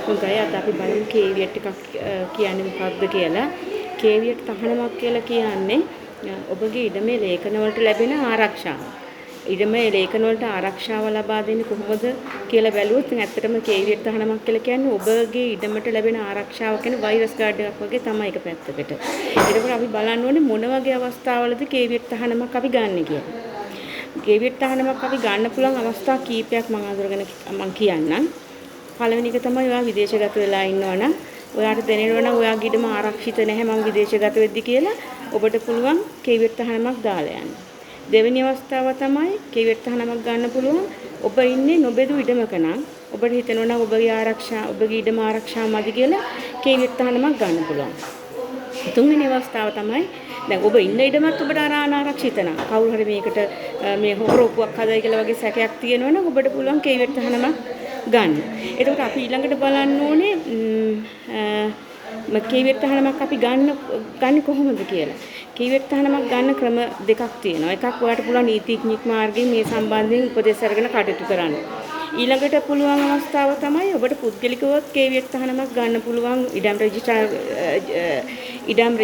හොඳයි අද අපි බලමු කේවියට් එකක් කියන්නේ මොකක්ද කියලා. කේවියට් තහනමක් කියලා කියන්නේ ඔබගේ ඉඩමේ ලේඛන වලට ලැබෙන ආරක්ෂාව. ඉඩමේ ලේඛන වලට ආරක්ෂාව ලබා දෙන්නේ කොහොමද කියලා බැලුවොත් ඇත්තටම කේවියට් තහනමක් කියලා කියන්නේ ඔබගේ ඉඩමට ලැබෙන ආරක්ෂාව කියන්නේ වෛරස් ගාඩ් එකක් වගේ තමයි එක පැත්තකට. ඒකෝර අපි බලන්න ඕනේ මොන වගේ අවස්ථාවලද කේවියට් තහනමක් අපි ගන්න කියලා. කේවියට් තහනමක් අපි ගන්න පුළුවන් අවස්ථා කීපයක් මම කියන්නම්. පළවෙනි එක තමයි ඔයා විදේශගත වෙලා ඉන්නවනම් ඔයාට දැනෙනවනම් ඔයාගේ ඉඩම ආරක්ෂිත නැහැ මම විදේශගත වෙද්දි කියලා ඔබට පුළුවන් කේවියට් තහනමක් දාලා යන්න. දෙවෙනි අවස්ථාව තමයි කේවියට් තහනමක් ගන්න පුළුවන් ඔබ ඉන්නේ නොබෙදු ඉඩමක නම් ඔබට හිතෙනවනම් ඔබගේ ඉඩම ආරක්ෂා මදි කියලා කේවියට් තහනමක් ගන්න පුළුවන්. තුන්වෙනි අවස්ථාව තමයි දැන් ඔබ ඉන්න ඉඩමත් ඔබට අනාරක්ෂිත නම් කවුරු හරි මේකට මේ හොරොප්පුවක් හදයි කියලා වගේ සැකයක් තියෙනවනම් ඔබට පුළුවන් කේවියට් තහනමක් ගන්න. එතකොට අපි ඊළඟට බලන්න ඕනේ කේවියට් තහනමක් අපි ගන්න කොහොමද කියලා. කේවියට් තහනමක් ගන්න ක්‍රම දෙකක් තියෙනවා. එකක් ඔයාලට පුළුවන් නීතිඥෙක් මාර්ගයෙන් මේ සම්බන්ධයෙන් උපදෙස් අරගෙන කටයුතු කරන්න. ඊළඟට පුළුවන් අවස්ථාව තමයි ඔබට පුද්ගලිකව කේවියට් තහනමක් ගන්න පුළුවන් ඉඩම්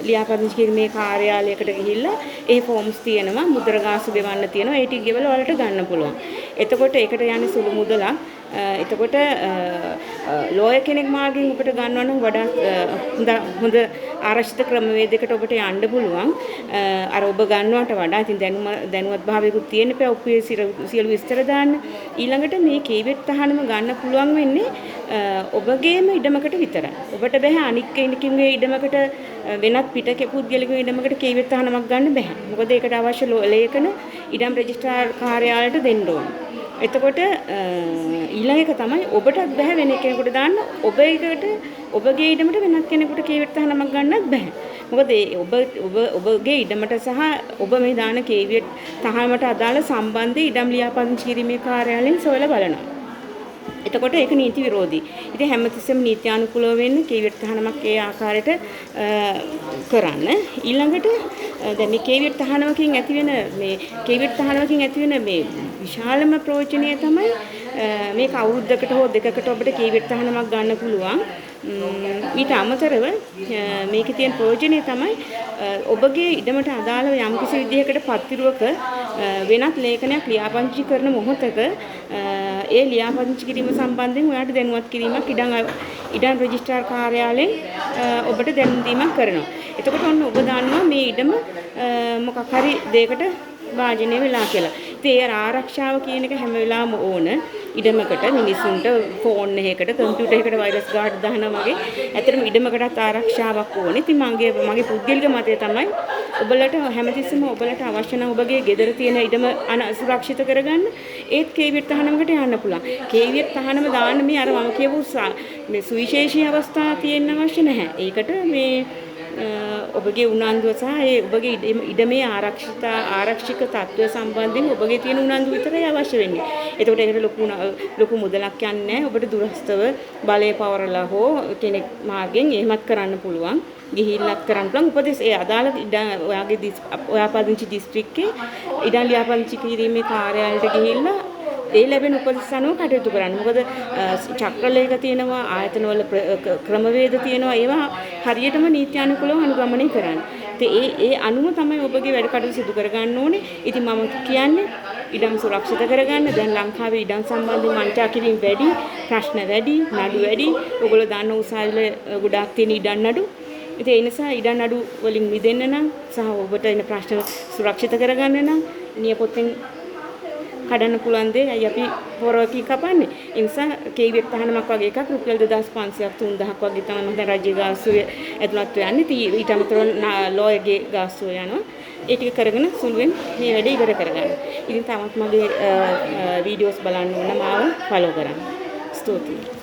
ලියාපදිංචි කිරීමේ කාර්යාලයකට ගිහිල්ලා ඒ ෆෝම්ස් තියෙනවා මුද්‍රාගාසු ගෙවන්න තියෙනවා ඒ ටික ගෙවලා ඔයාලට ගන්න පුළුවන්. එතකොට ඒකට යන්නේ සුළු මුදලක්. එතකොට ලෝයර් කෙනෙක් මාර්ගයෙන් ඔබට ගන්නවා නම් වඩා හොඳ ආරක්ෂිත ක්‍රමවේදයකට ඔබට යන්න පුළුවන්. අර ඔබ ගන්නවට වඩා ඉතින් දැනුවත් භාවයකුත් තියෙන්න එපා. ඔප්පුවේ සියලු විස්තර දාන්න. ඊළඟට මේ කේවියට් තහනම ගන්න පුළුවන් වෙන්නේ ඔබගේම ඉඩමකට විතරයි. ඔබට බෑ අනික් කෙනෙකුගේ ඉඩමකට වෙනත් පිටක පුද්ගලික ඉඩමකට කේවියට් තහනමක් ගන්න බෑ. මොකද ඒකට අවශ්‍ය ලේඛන ඉඩම් රෙජිස්ට්‍රාර් කාර්යාලයට දෙන්න ඕනේ. එතකොට ඊළඟ එක තමයි ඔබටත් බෑ වෙන කෙනෙකුට දාන්න ඔබගේ ඉඩමට වෙනත් කෙනෙකුට කේවියට් තහනමක් ගන්නත් බෑ. මොකද ඔබගේ ඉඩමට සහ ඔබ මේ දාන කේවියට් තහනමට අදාළ සම්බන්ධ ඉඩම් ලියාපදිංචි කිරීමේ කාර්යාලයෙන් සොයලා බලනවා. එතකොට ඒක නීති විරෝධී. ඉතින් හැමතිස්සෙම නීත්‍යානුකූලව වෙන්න කේවියට් තහනමක් ඒ ආකාරයට කරන්න. ඊළඟට දැන් මේ කේවියට් තහනමකින් ඇතිවෙන මේ විශාලම ප්‍රයෝජනය තමයි මේක අවුරුද්දකට හෝ දෙකකට ඔබට කේවියට් තහනමක් ගන්න පුළුවන්. ඊට අමතරව මේකේ තියෙන ප්‍රයෝජනය තමයි ඔබගේ ඉඩමට අදාළව යම්කිසි විදිහකට පත්තිරුවක වෙනත් ලේඛනයක් ලියාපදිංචි කරන මොහොතක ඒ ලියාපදිංචි කිරීම සම්බන්ධයෙන් ඔයාලට දැනුවත් කිරීමක් ඉඩම් රෙජිස්ට්‍රාර් කාර්යාලයෙන් ඔබට දැනුම් දීමක් කරනවා. එතකොට ඔන්න ඔබ දන්නවා මේ ඉඩම මොකක් හරි දෙයකට වාජනය වෙලා කියලා. ඉතින් ඒ ආරක්ෂාව කියන එක හැම වෙලාවම ඕන. ඉඩමකට මිනිසුන්ට ෆෝන් එකකට කම්පියුටර් එකකට වෛරස් ගාඩ් දානවා වගේ ඇත්තටම ඉඩමකටත් ආරක්ෂාවක් ඕනේ. ඉතින් මගේ පුද්ගලික මතය තමයි ඔබලට හැමතිස්සෙම ඔබලට අවශ්‍ය නම් ඔබගේ ගෙදර තියෙන ඉඩම සුරක්ෂිත කරගන්න ඒත් කේවියට් තහනමකට යන්න පුළුවන්. කේවියට් තහනම දාන්න මේ අර මම කියපු මේ සුවිශේෂී අවස්ථා තියෙන්න අවශ්‍ය නැහැ. ඒකට මේ ඔබගේ උනන්දුව සහ ඒ ඔබගේ ඉඩමේ ආරක්ෂික තත්ත්වය සම්බන්ධයෙන් ඔබගේ තියෙන උනන්දුව විතරයි අවශ්‍ය වෙන්නේ. එතකොට ඒකට ලොකු මුදලක් යන්නේ නැහැ. ඔබට දුරස්තව බලය පවරලා හෝ කෙනෙක් මාර්ගෙන් එහෙමත් කරන්න පුළුවන්. ගිහිල්ලත් කරන්න පුළුවන්. උපදෙස් ඒ අදාළ ඔයා පදිංචි දිස්ත්‍රික්කේ ඉඩම් ලියාපදිංචි කිරීමේ කාර්යාලයට ගිහිල්ලා ඒ ලැබෙන උපදෙස් අනුව කටයුතු කරන්න. මොකද චක්‍රලේඛ තියෙනවා, ආයතනවල ක්‍රමවේද තියෙනවා. ඒවා හරියටම නීත්‍යානුකූලව අනුගමනය කරන්න. ඉතින් ඒ අනුව තමයි ඔබගේ වැඩ කටයුතු සිදු කරගන්න ඕනේ. ඉතින් මම කියන්නේ ඉඩම් සුරක්ෂිත කරගන්න. දැන් ලංකාවේ ඉඩම් සම්බන්ධව වංචා කිරීම වැඩි, ප්‍රශ්න වැඩි, නඩු වැඩි. ඔයගොල්ලෝ දන්න උසාවිවල ගොඩාක් තියෙන ඉඩම් නඩු. ඉතින් ඒ නිසා ඉඩම් නඩු වලින් මිදෙන්න නම් සහ ඔබට එන ප්‍රශ්න සුරක්ෂිත කරගන්න නම් නියපොත්තෙන් කඩන්න පුළුවන් දේ අයි අපි හොරවකින් කපන්නේ. ඒ නිසා කේවියට් තහනමක් වගේ එකක් රුපියල් 2500ක් 3000ක් වගේ තමයි මම දැන් රජයේ ගාස්තුවේ ඇතුළත් වෙන්නේ. ඊට අමතරව ලෝයර්ගේ ගාස්තුව යනවා. ඒ ටික කරගෙන සුළුවෙන් මේ වැඩේ ඉවර කරගන්න. ඉතින් තමත් මගේ වීඩියෝස් බලන්න ඕන මාව ෆලෝ කරන්න. ස්තුතියි.